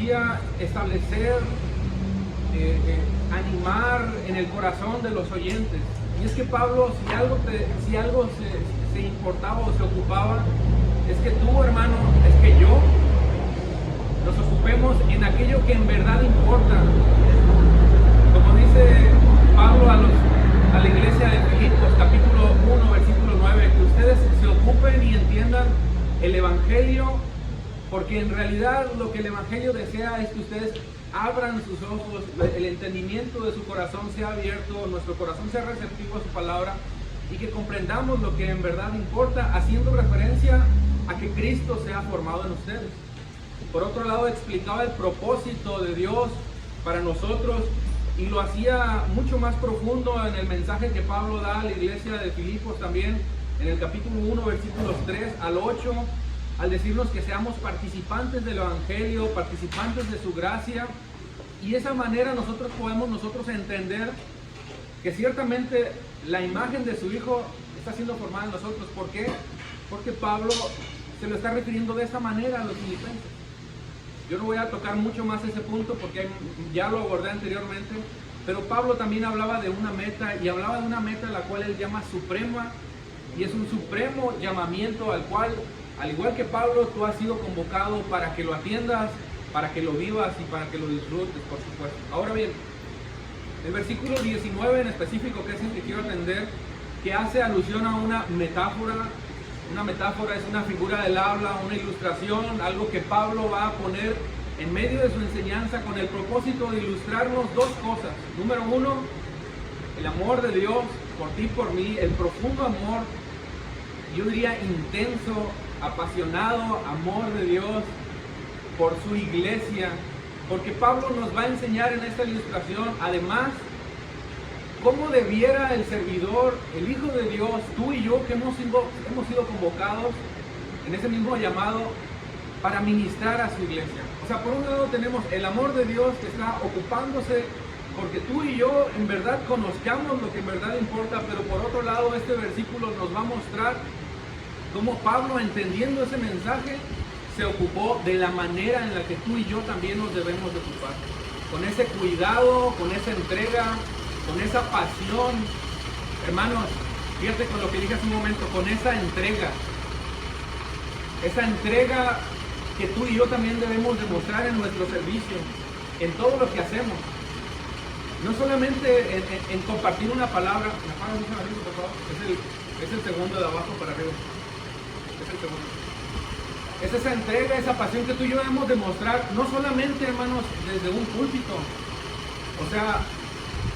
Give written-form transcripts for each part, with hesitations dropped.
hacía establecer, animar en el corazón de los oyentes. Y es que Pablo, si algo se importaba o se ocupaba, es que tú, hermano, es que yo, nos ocupemos en aquello que en verdad importa. Como dice Pablo a la iglesia de Filipos, capítulo 1, versículo 9, que ustedes se ocupen y entiendan el Evangelio, porque en realidad lo que el Evangelio desea es que ustedes abran sus ojos, el entendimiento de su corazón sea abierto, nuestro corazón sea receptivo a su palabra y que comprendamos lo que en verdad importa, haciendo referencia a que Cristo sea formado en ustedes. Por otro lado, explicaba el propósito de Dios para nosotros y lo hacía mucho más profundo en el mensaje que Pablo da a la iglesia de Filipos también, en el capítulo 1, versículos 3 al 8, al decirnos que seamos participantes del Evangelio, participantes de su gracia, y de esa manera nosotros podemos entender que ciertamente la imagen de su Hijo está siendo formada en nosotros. ¿Por qué? Porque Pablo se lo está refiriendo de esa manera a los filipenses. Yo no voy a tocar mucho más ese punto porque ya lo abordé anteriormente, pero Pablo también hablaba de una meta, y hablaba de una meta la cual él llama suprema, y es un supremo llamamiento al cual, al igual que Pablo, tú has sido convocado para que lo atiendas, para que lo vivas y para que lo disfrutes, por supuesto. Ahora bien, el versículo 19 en específico, que es el que quiero atender, que hace alusión a una metáfora. Una metáfora es una figura del habla, una ilustración, algo que Pablo va a poner en medio de su enseñanza con el propósito de ilustrarnos dos cosas. Número uno, el amor de Dios por ti, por mí, el profundo amor, yo diría intenso, apasionado amor de Dios por su iglesia, porque Pablo nos va a enseñar en esta ilustración, además, cómo debiera el servidor, el Hijo de Dios, tú y yo, que hemos sido convocados en ese mismo llamado para ministrar a su iglesia. O sea, por un lado tenemos el amor de Dios que está ocupándose porque tú y yo en verdad conozcamos lo que en verdad importa, pero por otro lado este versículo nos va a mostrar cómo Pablo, entendiendo ese mensaje, se ocupó de la manera en la que tú y yo también nos debemos de ocupar. Con ese cuidado, con esa entrega, con esa pasión, hermanos, fíjate con lo que dije hace un momento, con esa entrega que tú y yo también debemos demostrar en nuestro servicio, en todo lo que hacemos. No solamente en compartir una palabra. ¿Me apagas ese abanico, por favor? Es el segundo de abajo para arriba. Es el segundo. Es esa entrega, esa pasión que tú y yo debemos demostrar, no solamente, hermanos, desde un púlpito. O sea,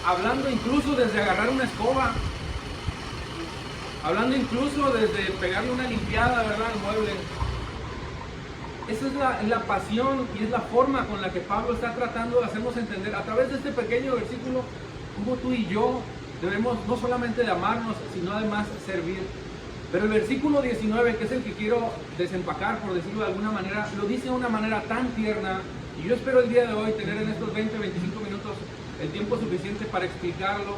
hablando incluso desde agarrar una escoba, hablando incluso desde pegarle una limpiada, ¿verdad?, al mueble. Esa es la pasión y es la forma con la que Pablo está tratando de hacernos entender a través de este pequeño versículo cómo tú y yo debemos no solamente de amarnos, sino además servir. Pero el versículo 19, que es el que quiero desempacar, por decirlo de alguna manera, lo dice de una manera tan tierna, y yo espero el día de hoy tener en estos 20-25 minutos el tiempo suficiente para explicarlo.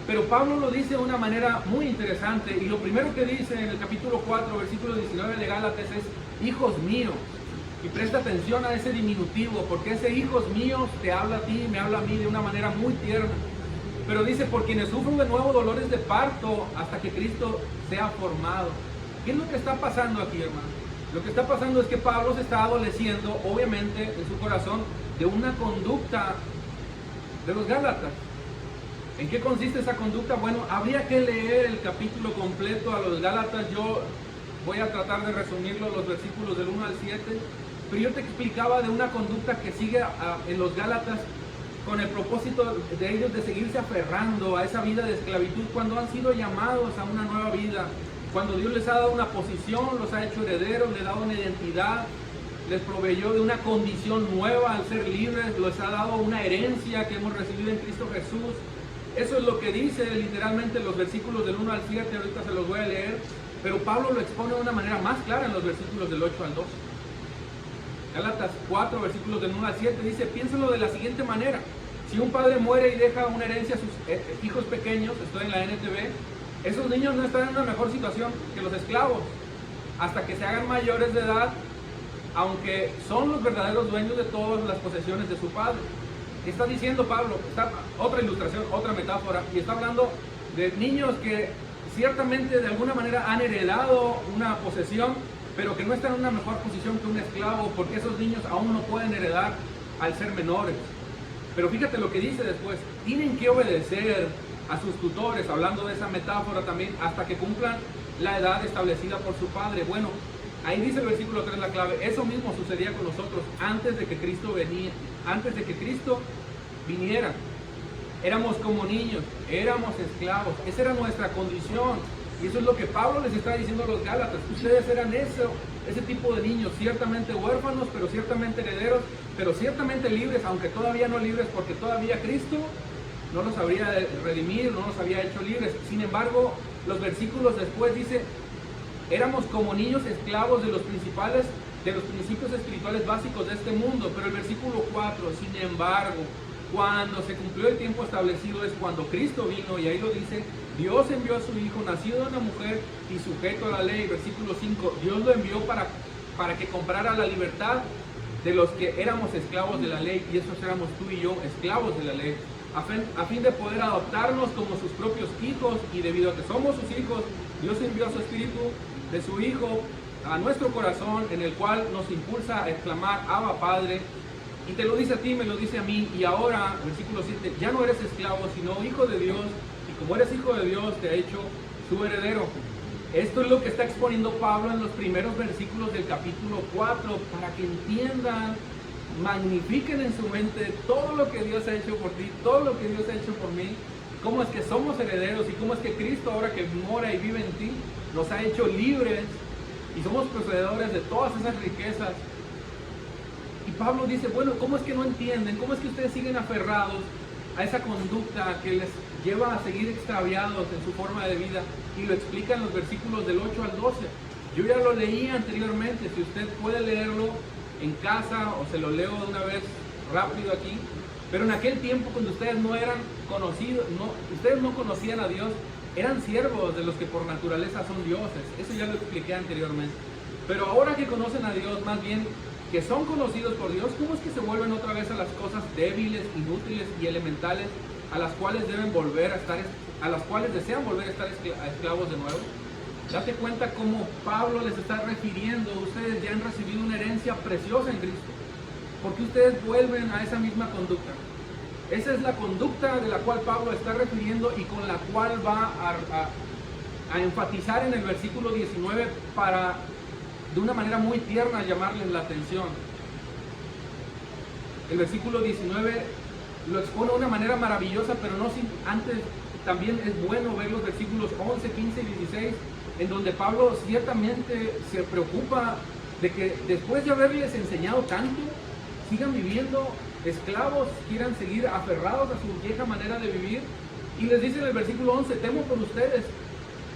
Pero Pablo lo dice de una manera muy interesante, y lo primero que dice en el capítulo 4, versículo 19 de Gálatas es: hijos míos. Y presta atención a ese diminutivo, porque ese hijos míos te habla a ti, me habla a mí de una manera muy tierna. Pero dice: por quienes sufren de nuevo dolores de parto hasta que Cristo sea formado. ¿Qué es lo que está pasando aquí, hermano? Lo que está pasando es que Pablo se está adoleciendo, obviamente, en su corazón, de una conducta de los Gálatas. ¿En qué consiste esa conducta? Bueno, habría que leer el capítulo completo a los Gálatas. Yo voy a tratar de resumirlo, los versículos del 1 al 7. Pero yo te explicaba de una conducta que sigue en los Gálatas con el propósito de ellos de seguirse aferrando a esa vida de esclavitud cuando han sido llamados a una nueva vida, cuando Dios les ha dado una posición, los ha hecho herederos, les ha dado una identidad, les proveyó de una condición nueva al ser libres, les ha dado una herencia que hemos recibido en Cristo Jesús. Eso es lo que dice literalmente los versículos del 1 al 7, ahorita se los voy a leer, pero Pablo lo expone de una manera más clara en los versículos del 8 al 12. Gálatas 4, versículos del 1 al 7, dice: piénsalo de la siguiente manera. Si un padre muere y deja una herencia a sus hijos pequeños, estoy en la NTV, esos niños no están en una mejor situación que los esclavos. Hasta que se hagan mayores de edad, aunque son los verdaderos dueños de todas las posesiones de su padre. Está diciendo Pablo, otra ilustración, otra metáfora, y está hablando de niños que ciertamente de alguna manera han heredado una posesión, pero que no están en una mejor posición que un esclavo, porque esos niños aún no pueden heredar al ser menores. Pero fíjate lo que dice después: tienen que obedecer a sus tutores, hablando de esa metáfora también, hasta que cumplan la edad establecida por su padre. Bueno, ahí dice el versículo 3 la clave. Eso mismo sucedía con nosotros antes de que Cristo viniera. Éramos como niños, éramos esclavos, esa era nuestra condición. Y eso es lo que Pablo les está diciendo a los Gálatas. Ustedes eran ese tipo de niños, ciertamente huérfanos, pero ciertamente herederos, pero ciertamente libres, aunque todavía no libres, porque todavía Cristo no los habría redimido, no los había hecho libres. Sin embargo, los versículos después dice: éramos como niños esclavos de los principios espirituales básicos de este mundo. Pero el versículo 4, sin embargo, cuando se cumplió el tiempo establecido, es cuando Cristo vino, y ahí lo dice: Dios envió a su Hijo, nacido de una mujer y sujeto a la ley. Versículo 5, Dios lo envió para que comprara la libertad de los que éramos esclavos de la ley, y esos éramos tú y yo, esclavos de la ley, a fin de poder adoptarnos como sus propios hijos. Y debido a que somos sus hijos, Dios envió a su Espíritu de su Hijo a nuestro corazón, en el cual nos impulsa a exclamar: Abba, Padre. Y te lo dice a ti, me lo dice a mí. Y ahora, versículo 7, ya no eres esclavo, sino hijo de Dios, y como eres hijo de Dios, te ha hecho su heredero. Esto es lo que está exponiendo Pablo en los primeros versículos del capítulo 4, para que entiendan, magnifiquen en su mente todo lo que Dios ha hecho por ti, todo lo que Dios ha hecho por mí, cómo es que somos herederos, y cómo es que Cristo, ahora que mora y vive en ti, nos ha hecho libres, y somos poseedores de todas esas riquezas. Y Pablo dice: bueno, ¿cómo es que no entienden? ¿Cómo es que ustedes siguen aferrados a esa conducta que les lleva a seguir extraviados en su forma de vida? Y lo explica en los versículos del 8 al 12. Yo ya lo leí anteriormente, si usted puede leerlo en casa, o se lo leo de una vez rápido aquí. Pero en aquel tiempo, cuando ustedes no eran conocidos, ustedes no conocían a Dios, eran siervos de los que por naturaleza son dioses. Eso ya lo expliqué anteriormente. Pero ahora que conocen a Dios, más bien que son conocidos por Dios, ¿cómo es que se vuelven otra vez a las cosas débiles, inútiles y elementales, a las cuales desean volver a estar esclavos de nuevo? Date cuenta cómo Pablo les está refiriendo: ustedes ya han recibido una herencia preciosa en Cristo. ¿Por qué ustedes vuelven a esa misma conducta? Esa es la conducta de la cual Pablo está refiriendo, y con la cual va a enfatizar en el versículo 19 para, de una manera muy tierna, llamarles la atención. El versículo 19 lo expone de una manera maravillosa, pero no sin antes. También es bueno ver los versículos 11, 15 y 16, en donde Pablo ciertamente se preocupa de que después de haberles enseñado tanto, sigan viviendo esclavos, quieran seguir aferrados a su vieja manera de vivir. Y les dice en el versículo 11: temo por ustedes,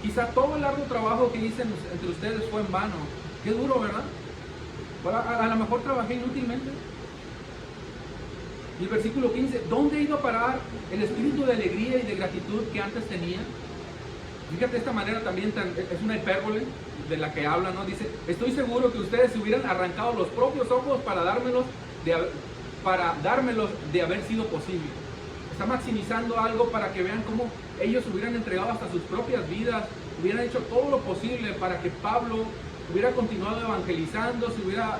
quizá todo el largo trabajo que hice entre ustedes fue en vano. Qué duro, ¿verdad? A lo mejor trabajé inútilmente. Y el versículo 15: ¿dónde ha ido a parar el espíritu de alegría y de gratitud que antes tenía? Fíjate, de esta manera también es una hipérbole de la que habla, ¿no? Dice: estoy seguro que ustedes se hubieran arrancado los propios ojos para dármelos de haber sido posible. Está maximizando algo para que vean cómo ellos hubieran entregado hasta sus propias vidas, hubieran hecho todo lo posible para que Pablo hubiera continuado evangelizando, se hubiera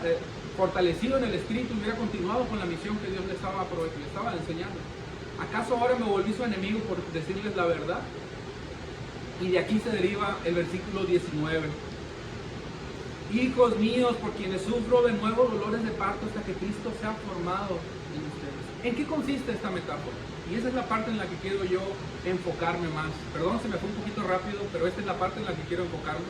fortalecido en el Espíritu, hubiera continuado con la misión que Dios le estaba enseñando. ¿Acaso ahora me volví su enemigo por decirles la verdad? Y de aquí se deriva el versículo 19. Hijos míos, por quienes sufro de nuevo dolores de parto hasta que Cristo sea formado en ustedes. ¿En qué consiste esta metáfora? Y esa es la parte en la que quiero yo enfocarme más. Perdón, se me fue un poquito rápido, pero esta es la parte en la que quiero enfocarme.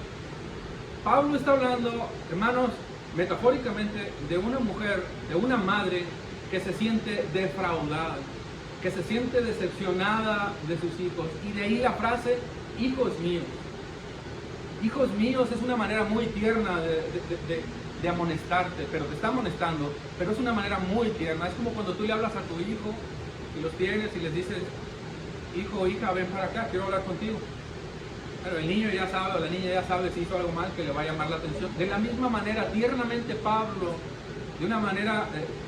Pablo está hablando, hermanos, metafóricamente, de una mujer, de una madre que se siente defraudada, que se siente decepcionada de sus hijos. Y de ahí la frase: hijos míos. Hijos míos es una manera muy tierna de amonestarte, pero te está amonestando, pero es una manera muy tierna. Es como cuando tú le hablas a tu hijo y los tienes y les dices: hijo, hija, ven para acá, quiero hablar contigo. Pero el niño ya sabe o la niña ya sabe si hizo algo mal que le va a llamar la atención. De la misma manera, tiernamente Pablo, de una manera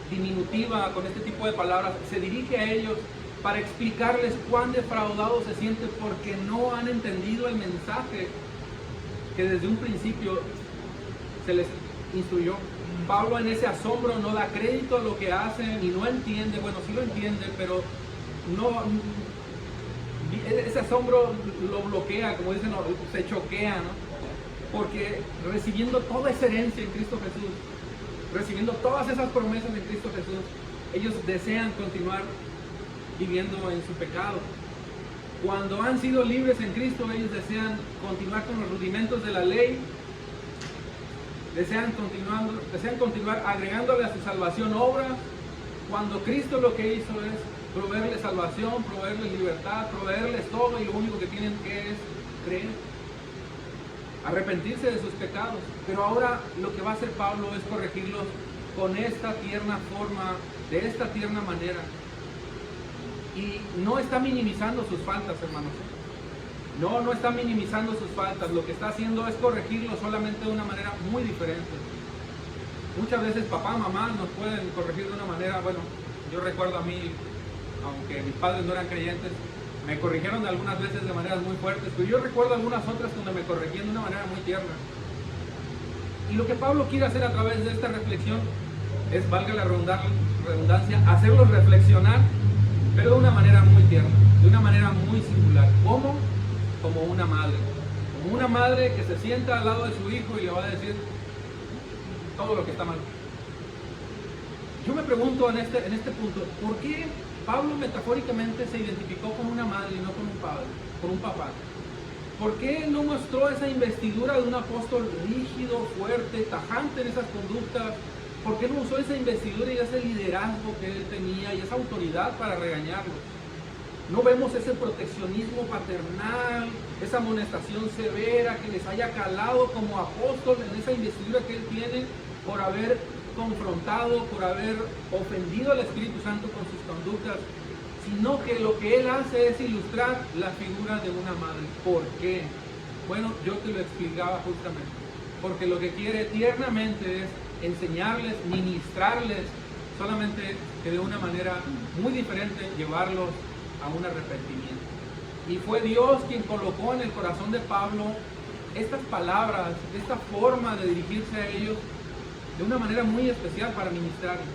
diminutiva, con este tipo de palabras, se dirige a ellos para explicarles cuán defraudados se sienten porque no han entendido el mensaje que desde un principio se les instruyó. Pablo en ese asombro no da crédito a lo que hacen y no entiende, bueno, sí lo entiende, pero no, ese asombro lo bloquea, como dicen, se choquea, ¿no? Porque recibiendo toda esa herencia en Cristo Jesús, recibiendo todas esas promesas en Cristo Jesús, ellos desean continuar viviendo en su pecado. Cuando han sido libres en Cristo, ellos desean continuar con los rudimentos de la ley, desean continuar agregándole a su salvación obras, cuando Cristo lo que hizo es proveerles salvación, proveerles libertad, proveerles todo, y lo único que tienen que es creer, arrepentirse de sus pecados. Pero ahora lo que va a hacer Pablo es corregirlos con esta tierna forma, de esta tierna manera. Y no está minimizando sus faltas, hermanos. No está minimizando sus faltas. Lo que está haciendo es corregirlos solamente de una manera muy diferente. Muchas veces papá, mamá nos pueden corregir de una manera, bueno, yo recuerdo a mí, aunque mis padres no eran creyentes, me corrigieron algunas veces de maneras muy fuertes, pero yo recuerdo algunas otras donde me corregían de una manera muy tierna. Y lo que Pablo quiere hacer a través de esta reflexión es, valga la redundancia, hacerlos reflexionar, pero de una manera muy tierna, de una manera muy singular. ¿Cómo? Como una madre. Como una madre que se sienta al lado de su hijo y le va a decir todo lo que está mal. Yo me pregunto en este punto, ¿por qué Pablo metafóricamente se identificó con una madre y no con un padre, con un papá? ¿Por qué no mostró esa investidura de un apóstol rígido, fuerte, tajante en esas conductas? ¿Por qué no usó esa investidura y ese liderazgo que él tenía y esa autoridad para regañarlos? No vemos ese proteccionismo paternal, esa amonestación severa que les haya calado como apóstol en esa investidura que él tiene por haber confrontado, por haber ofendido al Espíritu Santo con sus conductas, sino que lo que él hace es ilustrar la figura de una madre. ¿Por qué? Bueno, yo te lo explicaba justamente. Porque lo que quiere tiernamente es enseñarles, ministrarles, solamente que de una manera muy diferente llevarlos a un arrepentimiento. Y fue Dios quien colocó en el corazón de Pablo estas palabras, esta forma de dirigirse a ellos de una manera muy especial para ministrarles.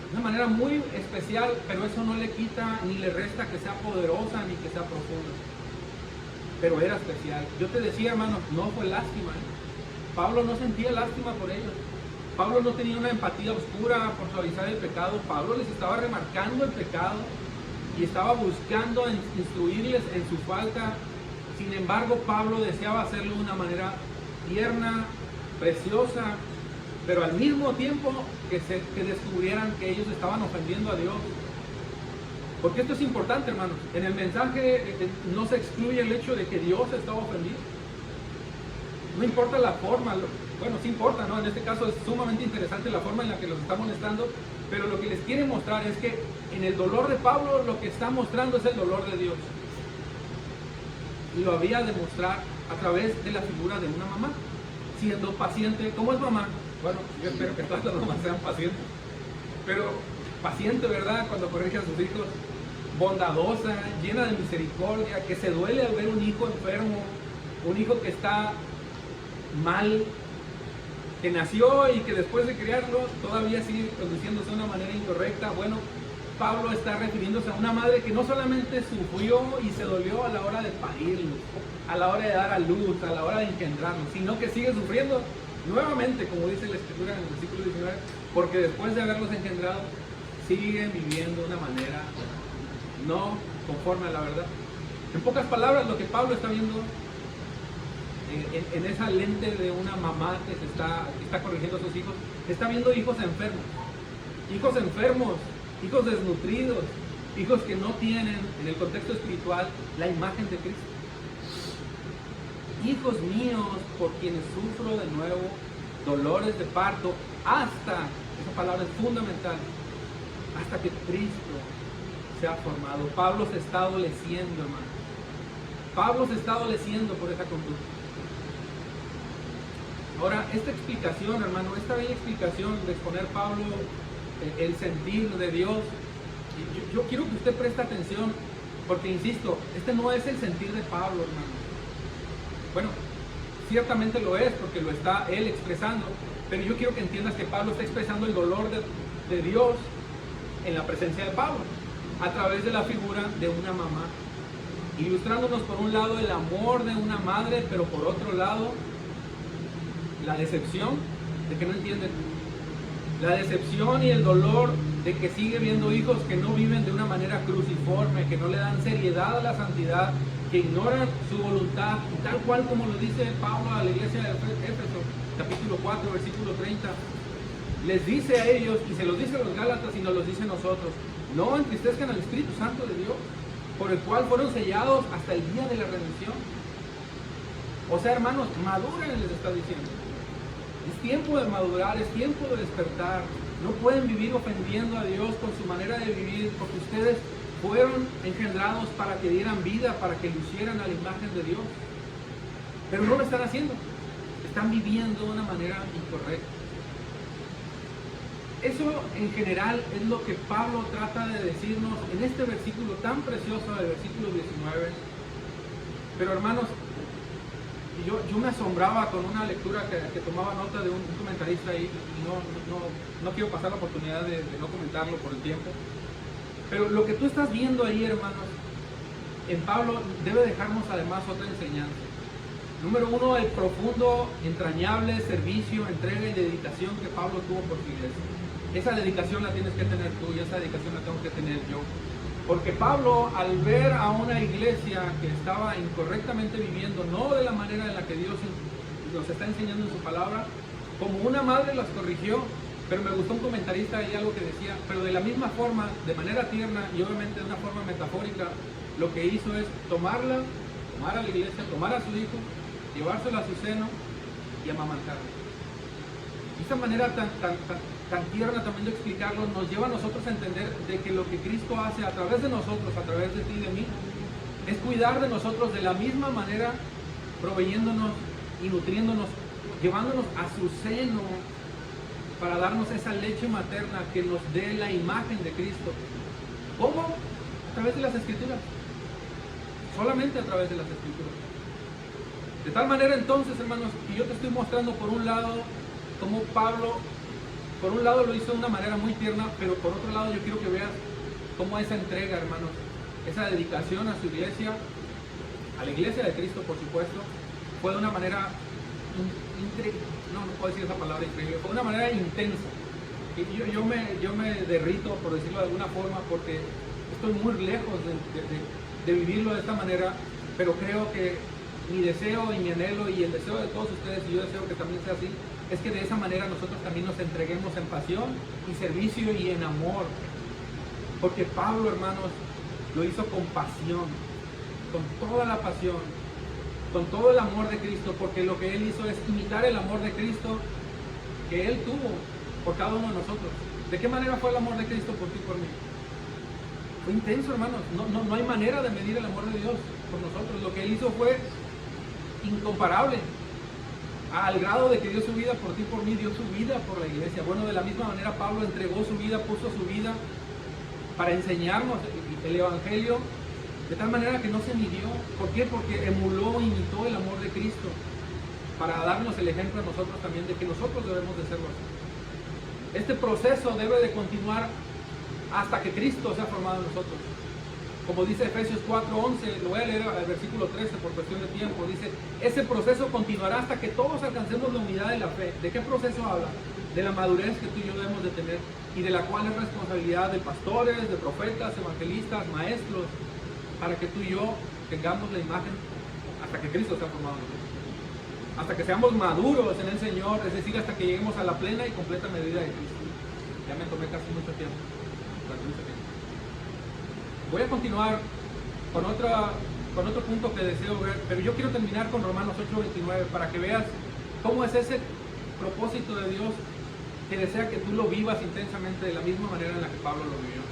De una manera muy especial, pero eso no le quita ni le resta que sea poderosa ni que sea profunda. Pero era especial. Yo te decía, hermano, no fue lástima, Pablo no sentía lástima por ellos. Pablo no tenía una empatía oscura por suavizar el pecado. Pablo les estaba remarcando el pecado y estaba buscando instruirles en su falta. Sin embargo, Pablo deseaba hacerlo de una manera tierna, preciosa, pero al mismo tiempo que descubrieran que ellos estaban ofendiendo a Dios. Porque esto es importante, hermanos. En el mensaje no se excluye el hecho de que Dios estaba ofendido. No importa la forma, bueno, sí importa, ¿no? En este caso es sumamente interesante la forma en la que los está molestando, pero lo que les quiere mostrar es que en el dolor de Pablo lo que está mostrando es el dolor de Dios. Y lo había de mostrar a través de la figura de una mamá, siendo paciente. ¿Cómo es mamá? Bueno, yo espero que todas las mamás sean pacientes, pero paciente, ¿verdad? Cuando corrige a sus hijos, bondadosa, llena de misericordia, que se duele al ver un hijo enfermo, un hijo que está mal, que nació y que después de criarlo todavía sigue conduciéndose de una manera incorrecta. Bueno, Pablo está refiriéndose a una madre que no solamente sufrió y se dolió a la hora de parirlos, a la hora de dar a luz, a la hora de engendrarlos, sino que sigue sufriendo nuevamente, como dice la Escritura en el versículo 19, porque después de haberlos engendrado siguen viviendo de una manera no conforme a la verdad. En pocas palabras, lo que Pablo está viendo en esa lente de una mamá que está corrigiendo a sus hijos, está viendo hijos enfermos, hijos desnutridos, hijos que no tienen en el contexto espiritual la imagen de Cristo. Hijos míos, por quienes sufro de nuevo dolores de parto, hasta, esa palabra es fundamental, hasta que Cristo se ha formado. Pablo se está adoleciendo, hermano. Pablo se está adoleciendo por esa conducta. Ahora, esta explicación, hermano, esta bella explicación de exponer Pablo el sentir de Dios, yo quiero que usted preste atención, porque insisto, este no es el sentir de Pablo, hermano. Bueno, ciertamente lo es, porque lo está él expresando, pero yo quiero que entiendas que Pablo está expresando el dolor de Dios en la presencia de Pablo, a través de la figura de una mamá, ilustrándonos por un lado el amor de una madre, pero por otro lado la decepción de que no entienden, la decepción y el dolor de que sigue viendo hijos que no viven de una manera cruciforme, que no le dan seriedad a la santidad, que ignoran su voluntad, y tal cual como lo dice Pablo a la iglesia de Éfeso, capítulo 4, versículo 30, les dice a ellos, y se los dice a los Gálatas y nos los dice a nosotros: no entristezcan al Espíritu Santo de Dios, por el cual fueron sellados hasta el día de la redención. O sea, hermanos, maduren, les está diciendo. Es tiempo de madurar, es tiempo de despertar. No pueden vivir ofendiendo a Dios con su manera de vivir, porque ustedes fueron engendrados para que dieran vida, para que lucieran a la imagen de Dios. Pero no lo están haciendo. Están viviendo de una manera incorrecta. Eso en general es lo que Pablo trata de decirnos en este versículo tan precioso, del versículo 19. Pero hermanos, yo me asombraba con una lectura que tomaba nota de un comentarista ahí, y no quiero pasar la oportunidad de no comentarlo por el tiempo. Pero lo que tú estás viendo ahí, hermanos, en Pablo debe dejarnos además otra enseñanza. Número uno, el profundo, entrañable servicio, entrega y dedicación que Pablo tuvo por su iglesia. Esa dedicación la tienes que tener tú y esa dedicación la tengo que tener yo. Porque Pablo, al ver a una iglesia que estaba incorrectamente viviendo, no de la manera en la que Dios nos está enseñando en su palabra, como una madre las corrigió. Pero me gustó un comentarista ahí algo que decía, pero de la misma forma, de manera tierna y obviamente de una forma metafórica, lo que hizo es tomar a la iglesia, tomar a su hijo, llevárselo a su seno y amamantarlo. Esa manera tan tierna también de explicarlo nos lleva a nosotros a entender de que lo que Cristo hace a través de nosotros, a través de ti y de mí, es cuidar de nosotros de la misma manera, proveyéndonos y nutriéndonos, llevándonos a su seno para darnos esa leche materna que nos dé la imagen de Cristo. ¿Cómo? A través de las Escrituras. Solamente a través de las Escrituras. De tal manera entonces, hermanos, que yo te estoy mostrando por un lado cómo Pablo, por un lado lo hizo de una manera muy tierna, pero por otro lado yo quiero que veas cómo esa entrega, hermanos, esa dedicación a su iglesia, a la iglesia de Cristo, por supuesto, fue de una manera no puedo decir esa palabra increíble, fue de una manera intensa. Y yo me derrito, por decirlo de alguna forma, porque estoy muy lejos de vivirlo de esta manera, pero creo que mi deseo y mi anhelo y el deseo de todos ustedes, y yo deseo que también sea así, es que de esa manera nosotros también nos entreguemos en pasión y servicio y en amor. Porque Pablo, hermanos, lo hizo con pasión, con toda la pasión, con todo el amor de Cristo, porque lo que él hizo es imitar el amor de Cristo que él tuvo por cada uno de nosotros. ¿De qué manera fue el amor de Cristo por ti y por mí? Fue intenso, hermanos. No hay manera de medir el amor de Dios por nosotros. Lo que él hizo fue incomparable, al grado de que dio su vida por ti y por mí, dio su vida por la iglesia. Bueno, de la misma manera Pablo entregó su vida, puso su vida para enseñarnos el Evangelio, de tal manera que no se midió. ¿Por qué? Porque emuló, imitó el amor de Cristo, para darnos el ejemplo a nosotros también de que nosotros debemos de serlo así. Este proceso debe de continuar hasta que Cristo sea formado en nosotros. Como dice Efesios 4:11, lo voy a leer al versículo 13 por cuestión de tiempo, dice: ese proceso continuará hasta que todos alcancemos la unidad de la fe. ¿De qué proceso habla? De la madurez que tú y yo debemos de tener, y de la cual es responsabilidad de pastores, de profetas, evangelistas, maestros, para que tú y yo tengamos la imagen hasta que Cristo sea formado en nosotros. Hasta que seamos maduros en el Señor, es decir, hasta que lleguemos a la plena y completa medida de Cristo. Ya me tomé casi mucho tiempo. Voy a continuar con otro punto que deseo ver, pero yo quiero terminar con Romanos 8:29 para que veas cómo es ese propósito de Dios que desea que tú lo vivas intensamente de la misma manera en la que Pablo lo vivió.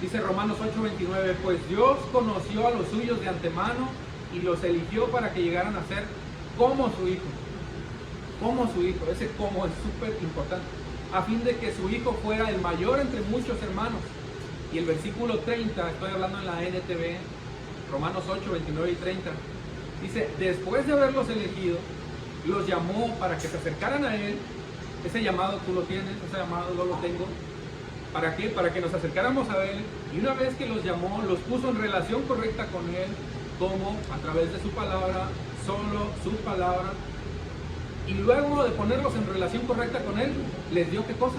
Dice Romanos 8:29, pues Dios conoció a los suyos de antemano y los eligió para que llegaran a ser como su hijo. Como su hijo, ese como es súper importante. A fin de que su hijo fuera el mayor entre muchos hermanos. Y el versículo 30, estoy hablando en la NTV, Romanos 8, 29 y 30, dice, después de haberlos elegido, los llamó para que se acercaran a él. Ese llamado tú lo tienes, ese llamado yo lo tengo. ¿Para qué? Para que nos acercáramos a él, y una vez que los llamó, los puso en relación correcta con él, como a través de su palabra, solo su palabra, y luego de ponerlos en relación correcta con él, les dio ¿qué cosa?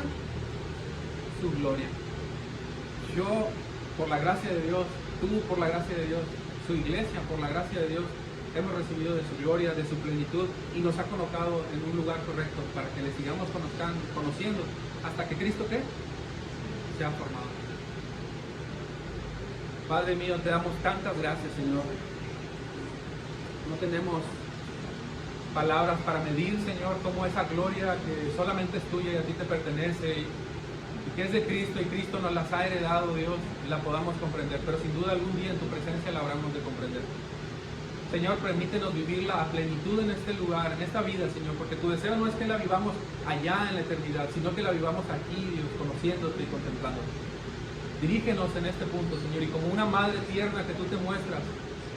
Su gloria. Yo, por la gracia de Dios, tú por la gracia de Dios, su iglesia por la gracia de Dios, hemos recibido de su gloria, de su plenitud, y nos ha colocado en un lugar correcto para que le sigamos conociendo hasta que Cristo ¿qué? Se ha formado. Padre mío, te damos tantas gracias, Señor. No tenemos palabras para medir, Señor, como esa gloria que solamente es tuya y a ti te pertenece, y que es de Cristo, y Cristo nos las ha heredado, Dios, y la podamos comprender, pero sin duda algún día en tu presencia la habremos de comprender. Señor, permítenos vivirla a plenitud en este lugar, en esta vida, Señor, porque tu deseo no es que la vivamos allá en la eternidad, sino que la vivamos aquí, Dios, conociéndote y contemplándote. Dirígenos en este punto, Señor, y como una madre tierna que tú te muestras,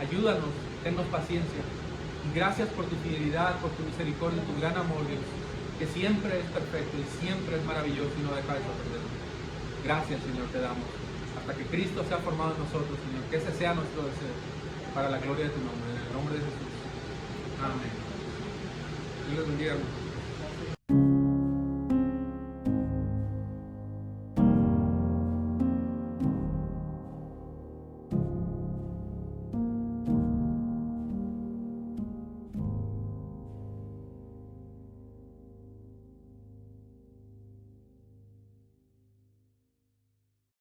ayúdanos, tennos paciencia. Y gracias por tu fidelidad, por tu misericordia, tu gran amor, Dios, que siempre es perfecto y siempre es maravilloso y no deja de sorprendernos. Gracias, Señor, te damos. Hasta que Cristo sea formado en nosotros, Señor, que ese sea nuestro deseo, para la gloria de tu nombre, en el nombre de Jesús. Amén. Dios los bendiga, hermano.